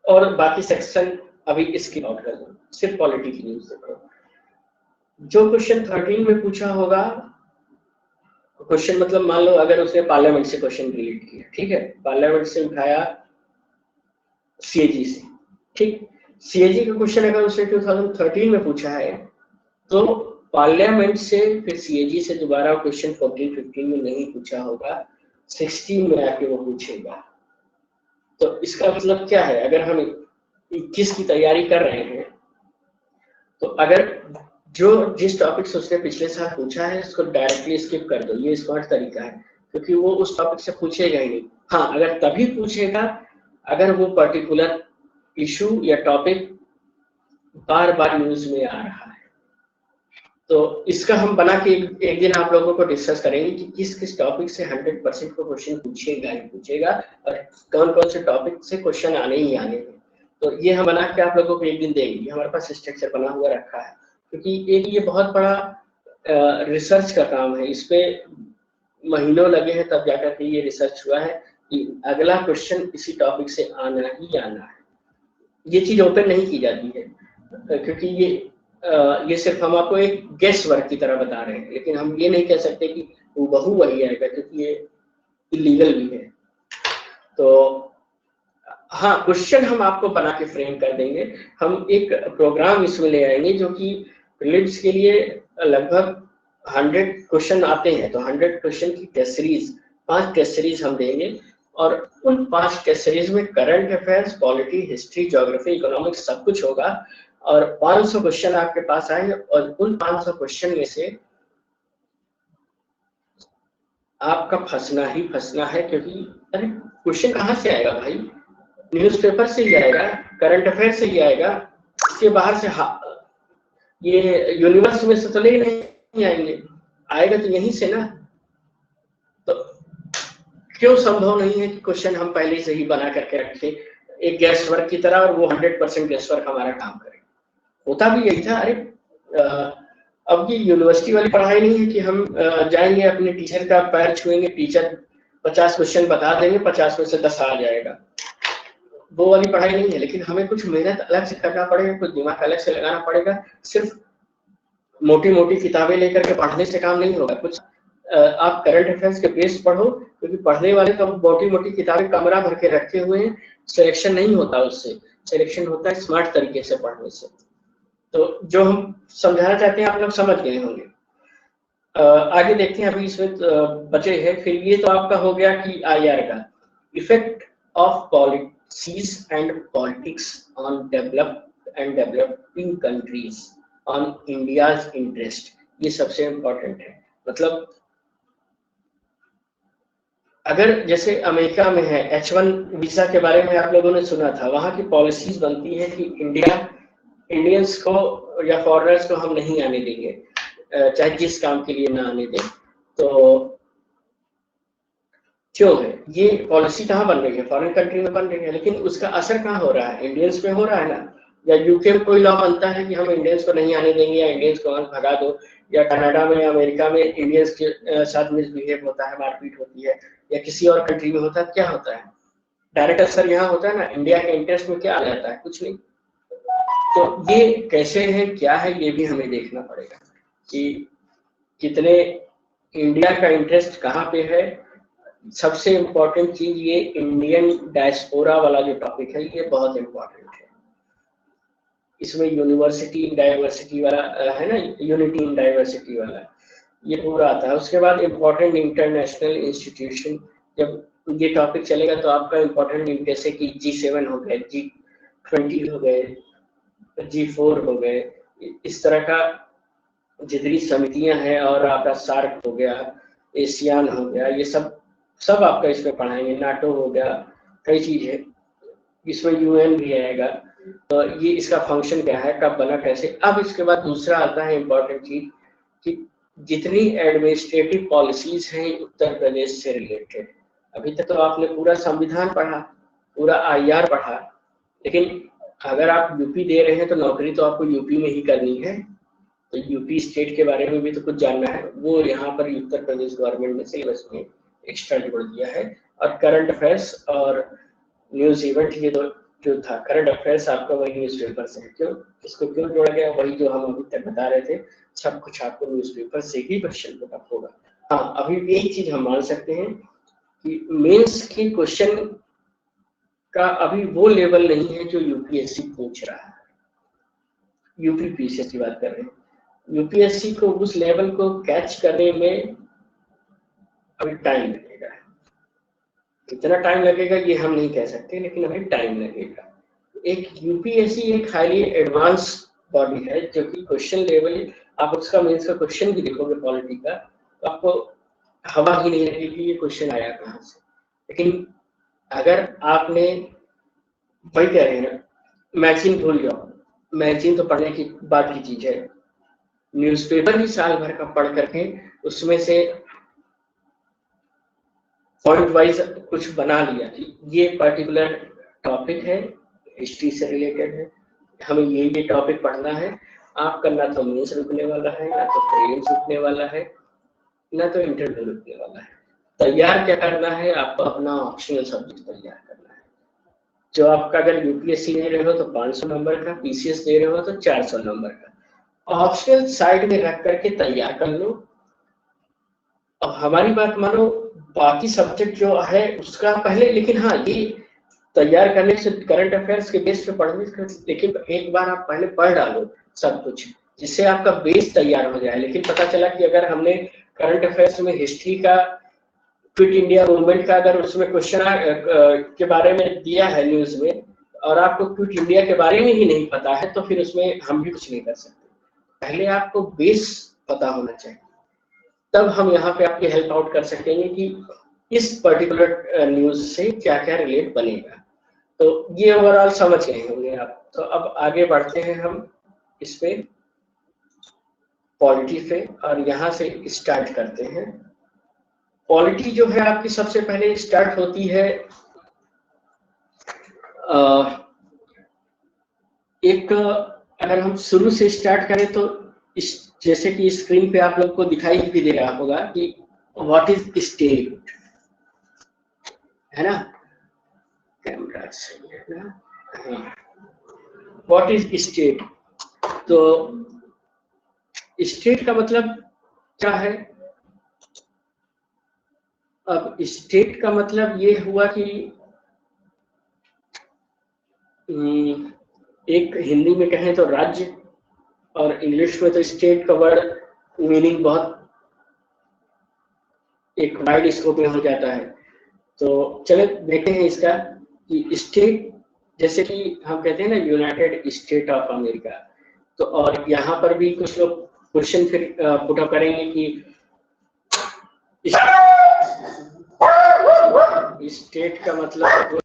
और बाकी सेक्शन अभी स्किप आउट कर दो, सिर्फ पॉलिटी की न्यूज देखो। जो क्वेश्चन 13 में पूछा होगा, क्वेश्चन मतलब मान लो अगर उसने पार्लियामेंट से क्वेश्चन रिलेट किया, ठीक है, पार्लियामेंट से उठाया सीएजी से, ठीक, सीएजी का क्वेश्चन अगर उसने 2013 में पूछा है, तो पार्लियामेंट से फिर सीएजी से दोबारा क्वेश्चन 14-15 में नहीं पूछा होगा, 16 में आके वो पूछेगा। तो इसका मतलब क्या है, अगर हम 21 की तैयारी कर रहे हैं, तो अगर जो जिस टॉपिक से उसने पिछले साल पूछा है उसको डायरेक्टली स्किप कर दो, ये स्मार्ट तरीका है, क्योंकि वो उस टॉपिक से पूछेगा ही नहीं। हाँ, अगर तभी पूछेगा अगर वो पर्टिकुलर इशू या टॉपिक बार बार न्यूज में आ रहा है। तो इसका हम बना के एक दिन आप लोगों को डिस्कस करेंगे कि किस किस टॉपिक से 100% को क्वेश्चन पूछेगा ही पूछेगा, और कौन कौन से टॉपिक से क्वेश्चन आने ही आने हैं। तो ये हम बना के आप लोगों को एक दिन देंगे, हमारे पास स्ट्रक्चर बना हुआ रखा है, क्योंकि एक ये बहुत बड़ा रिसर्च का काम है, इस पे महीनों लगे हैं तब जाकर के ये रिसर्च हुआ है कि अगला क्वेश्चन इसी टॉपिक से आना ही आना है। ये चीज ओपन नहीं की जाती है, क्योंकि ये सिर्फ हम आपको एक गेस वर्क की तरह बता रहे हैं, लेकिन हम ये नहीं कह सकते कि हूबहू वही आएगा, क्योंकि ये इलीगल भी है। तो हाँ, क्वेश्चन हम आपको बना के फ्रेम कर देंगे। हम एक प्रोग्राम इसमें ले आएंगे जो कि प्रीलिम्स के लिए लगभग 100 क्वेश्चन आते हैं, तो 100 क्वेश्चन की टेस्ट सीरीज, 5 टेस्ट सीरीज हम देंगे, और उन 5 टेस्ट सीरीज में current affairs, polity, history, geography, economics सब कुछ होगा और 500 क्वेश्चन आपके पास आएंगे और उन 500 क्वेश्चन में से आपका फंसना ही फंसना है, क्योंकि अरे क्वेश्चन कहाँ से आएगा भाई? न्यूज़पेपर से ही आएगा, करंट अफेयर से ही आएगा, इसके बाहर से ये यूनिवर्स में से तो ले नहीं आएंगे, आएगा तो यहीं से ना। तो क्यों संभव नहीं है कि क्वेश्चन हम पहले से ही बना करके रखें एक गेस्ट वर्क की तरह और वो 100% गेस्ट वर्क हमारा काम करे? होता भी यही था। अरे अब ये यूनिवर्सिटी वाली पढ़ाई नहीं है कि हम जाएंगे अपने टीचर का पैर छुएंगे, टीचर 50 क्वेश्चन बता देंगे, 50 में से 10 आ जाएगा, वो वाली पढ़ाई नहीं है। लेकिन हमें कुछ मेहनत अलग से करना पड़ेगा, कुछ दिमाग अलग से लगाना पड़ेगा। सिर्फ मोटी मोटी किताबें लेकर के पढ़ने से काम नहीं होगा। कुछ आप करंट अफेयर्स के बेस पढ़ो, क्योंकि पढ़ने वाले तो मोटी मोटी किताबें कमरा भर के रखे हुए हैं, सिलेक्शन नहीं होता उससे, सिलेक्शन होता है स्मार्ट तरीके से पढ़ने से। तो जो हम समझाना चाहते हैं आप लोग समझ गए होंगे। आगे देखते हैं, अभी इसमें बचे हैं। फिर ये तो आपका हो गया कि IR का effect of policies and politics on developed and developing countries on India's interest, ये सबसे इम्पोर्टेंट है। मतलब अगर जैसे अमेरिका में है H1 वीजा के बारे में आप लोगों ने सुना था, वहां की पॉलिसीज बनती है कि इंडियंस को या फॉरेनर्स को हम नहीं आने देंगे, चाहे जिस काम के लिए ना आने दें। तो क्यों है ये पॉलिसी? कहाँ बन रही है? फॉरेन कंट्री में बन रही है, लेकिन उसका असर कहाँ हो रहा है? इंडियंस पे हो रहा है ना। या यूके में कोई लॉ बनता है कि हम इंडियंस को नहीं आने देंगे या इंडियंस को भगा दो, या कनाडा में या अमेरिका में इंडियंस के साथ मिसबिहेव होता है, मारपीट होती है, या किसी और कंट्री में होता है, क्या होता है? डायरेक्ट असर यहाँ होता है ना। इंडिया के इंटरेस्ट में क्या आ जाता है? कुछ नहीं। तो ये कैसे है, क्या है, ये भी हमें देखना पड़ेगा कि कितने इंडिया का इंटरेस्ट कहाँ पे है। सबसे इम्पोर्टेंट चीज ये इंडियन डायस्पोरा वाला जो टॉपिक है, ये बहुत इम्पोर्टेंट है। इसमें यूनिवर्सिटी इन डाइवर्सिटी वाला है ना, यूनिटी इन डाइवर्सिटी वाला, ये पूरा आता है। उसके बाद इम्पोर्टेंट इंटरनेशनल इंस्टीट्यूशन, जब ये टॉपिक चलेगा तो आपका इम्पोर्टेंट जैसे कि G7 हो गए, G20 हो गए, G4 हो गए, इस तरह का जितनी समितियां हैं, और आपका सार्क हो गया, एशियान हो गया, ये सब आपका इसमें पढ़ाएंगे। नाटो हो गया, कई चीज है इसमें, UN भी आएगा। तो ये इसका फंक्शन क्या है, कब बना, कैसे। अब इसके बाद दूसरा आता है इम्पोर्टेंट चीज कि जितनी एडमिनिस्ट्रेटिव पॉलिसीज हैं उत्तर प्रदेश से रिलेटेड। अभी तक तो आपने पूरा संविधान पढ़ा, पूरा IR पढ़ा, लेकिन अगर आप यूपी दे रहे हैं तो नौकरी तो आपको यूपी में ही करनी है। तो यूपी स्टेट के बारे में भी तो कुछ जानना है, वो यहाँ पर उत्तर प्रदेश गवर्नमेंट ने सिलेबस में एक्स्ट्रा जोड़ दिया है। और करंट अफेयर्स और न्यूज इवेंट, ये जो था करंट अफेयर्स आपका वही न्यूज़पेपर से है। क्यों इसको क्यों जोड़ा गया? वही जो हम अभी तक बता रहे थे, सब कुछ आपको न्यूज़पेपर से ही क्वेश्चन पेपर होगा। हाँ, अभी एक चीज हम मान सकते हैं कि मेंस के क्वेश्चन का अभी वो लेवल नहीं है जो UPSC पूछ रहा है। UPSC की बात कर रहे हैं। UPSC को उस लेवल को कैच करने में अभी टाइम लगेगा। कितना टाइम लगेगा ये हम नहीं कह सकते, लेकिन अभी टाइम लगेगा। एक UPSC एक हाईली एडवांस बॉडी है, जो कि क्वेश्चन लेवल, आप उसका मेंस का क्वेश्चन भी देखोगे पॉलिटी का, तो आपको हवा ही नहीं लगेगी ये क्वेश्चन आया कहाँ से। लेकिन अगर आपने, वही कह रहे हैं, मैगजीन भूल जाओ, मैगजीन तो पढ़ने की बात की चीज है। न्यूज़पेपर ही साल भर का पढ़ करके उसमें से पॉइंट वाइज कुछ बना लिया कि ये पर्टिकुलर टॉपिक है, हिस्ट्री से रिलेटेड है, हमें ये टॉपिक पढ़ना है। आपका ना तो मेंस रुकने वाला है, ना तो प्रीलिम्स रुकने वाला है, ना तो इंटरव्यू रुकने वाला है। तैयार क्या करना है? आपको अपना ऑप्शनल सब्जेक्ट तैयार करना है। जो आपका अगर UPSC दे रहे हो तो 500 नंबर का, PCS दे रहे हो तो 400 नंबर का, ऑप्शनल साइड में रख करके तैयार कर लो। अब हमारी बात मानो, बाकी सब्जेक्ट जो है उसका पहले, लेकिन हाँ, ये तैयार करने से करंट अफेयर्स के बेस पे पढ़ने से, लेकिन एक बार आप पहले पढ़ डालो सब कुछ, जिससे आपका बेस तैयार हो जाए। लेकिन पता चला कि अगर हमने करंट अफेयर्स में हिस्ट्री का क्विट इंडिया मूवमेंट का अगर उसमें क्वेश्चन के बारे में दिया है न्यूज में और आपको क्विट इंडिया के बारे में ही नहीं पता है तो फिर उसमें हम भी कुछ नहीं कर सकते। पहले आपको बेस पता होना चाहिए, तब हम यहाँ पे आपकी हेल्प आउट कर सकेंगे कि इस पर्टिकुलर न्यूज से क्या क्या रिलेट बनेगा। तो ये ओवरऑल समझ गए होंगे आप। तो अब आगे बढ़ते हैं हम इस पे पॉलिटी पे, और यहाँ से स्टार्ट करते हैं। पॉलिटी जो है आपकी सबसे पहले स्टार्ट होती है एक, अगर हम शुरू से स्टार्ट करें तो जैसे कि स्क्रीन पे आप लोग को दिखाई भी दे रहा होगा कि व्हाट इज स्टेट, है ना, कैमरा सही है ना, व्हाट इज स्टेट। तो स्टेट का मतलब क्या है? अब स्टेट का मतलब ये हुआ कि एक हिंदी में कहें तो राज्य, और इंग्लिश में तो स्टेट का वर्ड मीनिंग बहुत एक वाइड स्कोप में हो जाता है। तो चले देखते हैं इसका कि स्टेट, जैसे कि हम कहते हैं ना यूनाइटेड स्टेट ऑफ अमेरिका, तो और यहाँ पर भी कुछ लोग क्वेश्चन फिर पुट अप करेंगे कि स्टेट का मतलब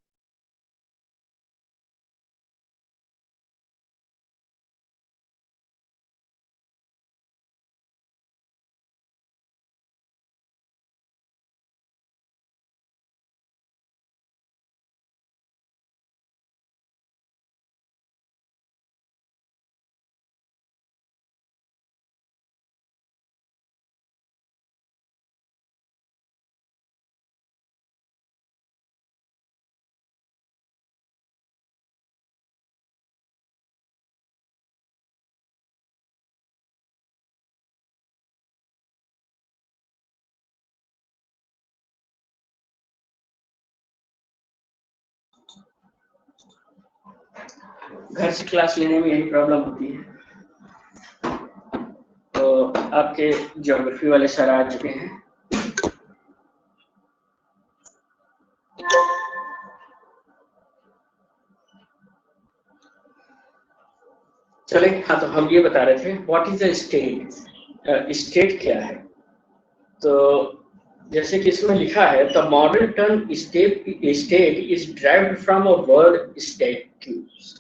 घर से क्लास लेने में यही प्रॉब्लम होती है। तो आपके ज्योग्राफी वाले सर आ चुके हैं। चले, हाँ, तो हम ये बता रहे थे what is the state. State क्या है? तो जैसे कि इसमें लिखा है the modern term state is derived from a word status.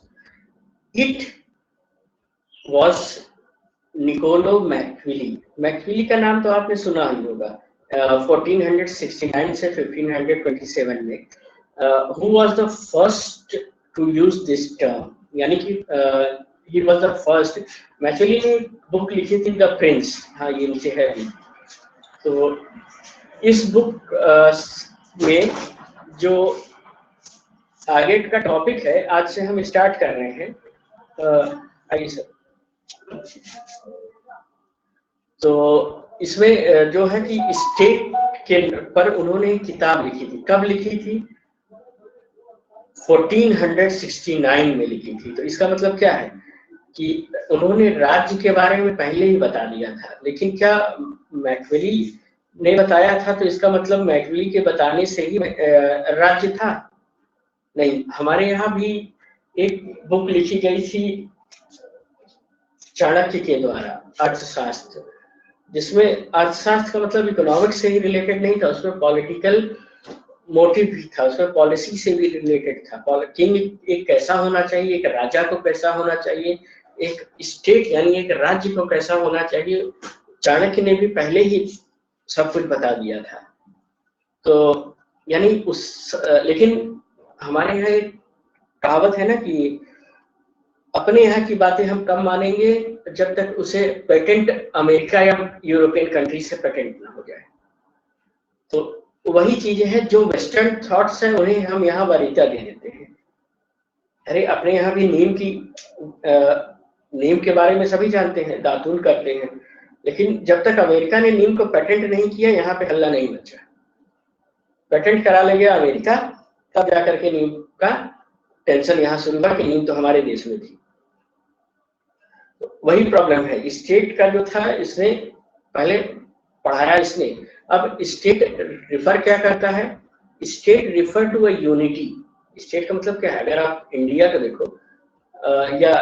It was Niccolo Machiavelli. Machiavelli का नाम तो आपने सुना ही होगा। 1469 से 1527 में who was the first to use this term, यानी कि he was the first। मैकविली ने बुक लिखी थी द प्रिंस, हाँ ये नीचे है भी। तो इस बुक में जो आगे का टॉपिक है आज से हम स्टार्ट कर रहे हैं। आइए सर। तो इसमें जो है कि स्टेट के पर उन्होंने किताब लिखी थी। कब लिखी थी? 1469 में लिखी थी। तो इसका मतलब क्या है कि उन्होंने राज्य के बारे में पहले ही बता दिया था। लेकिन क्या मैकविली ने बताया था तो इसका मतलब मैकविली के बताने से ही राज्य था? नहीं। हमारे यहाँ भी एक बुक लिखी गई थी चाणक्य के द्वारा, अर्थशास्त्र, जिसमें अर्थशास्त्र का मतलब इकोनॉमिक्स से ही रिलेटेड नहीं था, उसमें पॉलिटिकल मोटिव भी था, उसमें पॉलिसी से भी रिलेटेड था। किंग एक कैसा होना चाहिए, एक राजा को कैसा होना चाहिए, एक स्टेट यानी एक राज्य को कैसा होना चाहिए, चाणक्य ने भी पहले ही सब कुछ बता दिया था। तो यानी लेकिन हमारे यहाँ एक कहावत है ना कि अपने यहाँ की बातें हम कम मानेंगे जब तक उसे पेटेंट अमेरिका या यूरोपियन कंट्री से पेटेंट ना हो जाए। तो वही चीजें हैं जो वेस्टर्न थॉट्स हैं, उन्हें हम यहाँ वरीयता दे देते हैं। अरे अपने यहाँ भी नीम के बारे में सभी जानते हैं, दातून करते हैं, लेकिन जब तक अमेरिका ने नीम को पेटेंट नहीं किया यहाँ पे हल्ला नहीं बचा। पेटेंट करा लेंगे अमेरिका, तब जाकर के नीम का टेंशन यहाँ शुरू हुआ कि नीम तो हमारे देश में थी। वही प्रॉब्लम है। स्टेट का जो था इसने पहले पढ़ाया इसने। अब स्टेट रिफर क्या करता है? State refer to a unity. State का मतलब क्या है? अगर आप इंडिया का देखो या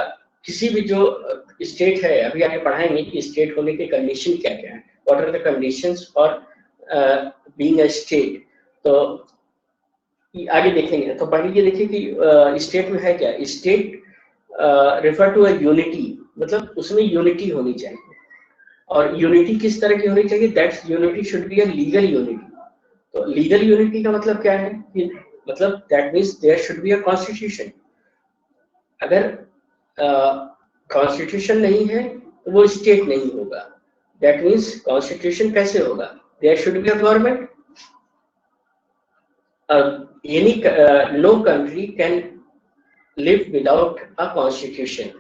किसी भी जो स्टेट है, अभी आगे पढ़ाएंगे कि स्टेट होने के कंडीशन क्या क्या है, what are the conditions for being a state. तो आगे देखेंगे। तो पहले ये देखिए कि स्टेट में है क्या। State refer to a unity, मतलब उसमें यूनिटी होनी चाहिए। और यूनिटी किस तरह की होनी चाहिए? That unity should be a legal unity. तो लीगल यूनिटी का मतलब क्या है कि मतलब that means there should be a constitution. अगर कॉन्स्टिट्यूशन नहीं है तो वो स्टेट नहीं होगा। दैट मींस कॉन्स्टिट्यूशन कैसे होगा? There should be a government. Any no country can live without a constitution.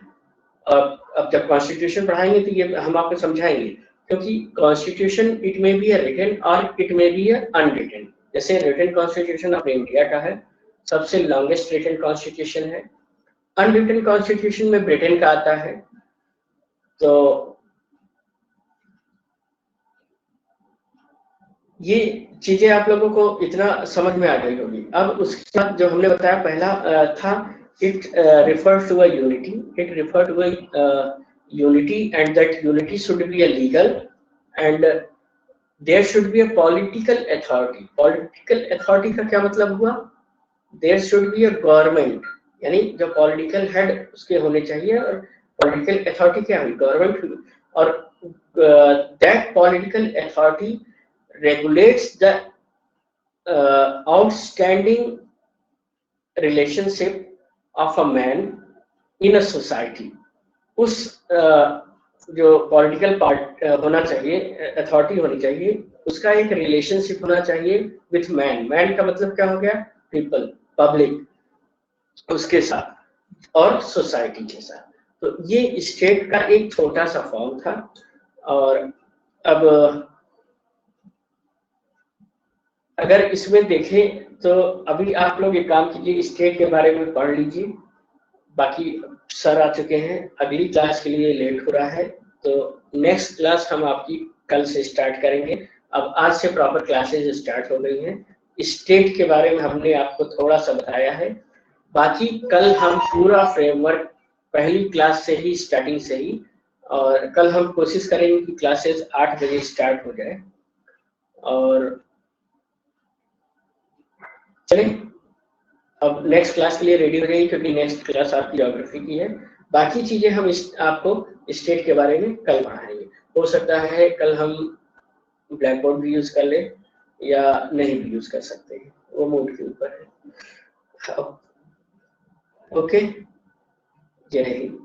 अब जब कॉन्स्टिट्यूशन पढ़ाएंगे तो ये हम आपको समझाएंगे, क्योंकि constitution it may be a written और it may be a unwritten. जैसे रिटन कॉन्स्टिट्यूशन अपने इंडिया का है, सबसे लॉन्गेस्ट रिटन कॉन्स्टिट्यूशन है। अनरिटन कॉन्स्टिट्यूशन में ब्रिटेन का आता है। तो ये चीजें आप लोगों को इतना समझ में आ गई होगी। अब उसके बाद जो हमने बताया पहला था it refers to a unity. It refers to a unity, and that unity should be a legal, and there should be a political authority. Political authority का क्या मतलब हुआ? There should be a government, यानी जो political head उसके होने चाहिए, और political authority क्या है? Government। और that political authority regulates the outstanding relationship of a man in a society। उस जो पॉलिटिकल पार्ट होना चाहिए, अथॉरिटी होनी चाहिए, उसका एक रिलेशनशिप होना चाहिए विथ मैन। मैन का मतलब क्या हो गया? पीपल, पब्लिक, उसके साथ और सोसाइटी के साथ। तो ये स्टेट का एक छोटा सा फॉर्म था। और अब अगर इसमें देखें तो अभी आप लोग एक काम कीजिए, स्टेट के बारे में पढ़ लीजिए। बाकी सर आ चुके हैं, अगली क्लास के लिए लेट हो रहा है, तो नेक्स्ट क्लास हम आपकी कल से स्टार्ट करेंगे। अब आज से प्रॉपर क्लासेस स्टार्ट हो गई हैं। स्टेट के बारे में हमने आपको थोड़ा सा बताया है। बाकी कल हम पूरा फ्रेमवर्क पहली क्लास से ही, स्टार्टिंग से ही, और कल हम कोशिश करेंगे कि क्लासेस 8 बजे स्टार्ट हो जाए। और चलिए अब नेक्स्ट क्लास के लिए रेडी हो जाइए, क्योंकि नेक्स्ट क्लास आपकी ज्योग्राफी की है। बाकी चीजें हम आपको स्टेट के बारे में कल पढ़ाएंगे। हो सकता है कल हम ब्लैक बोर्ड भी यूज कर लें या नहीं भी यूज कर सकते हैं, वो मूड के ऊपर है। ओके, जय हिंद।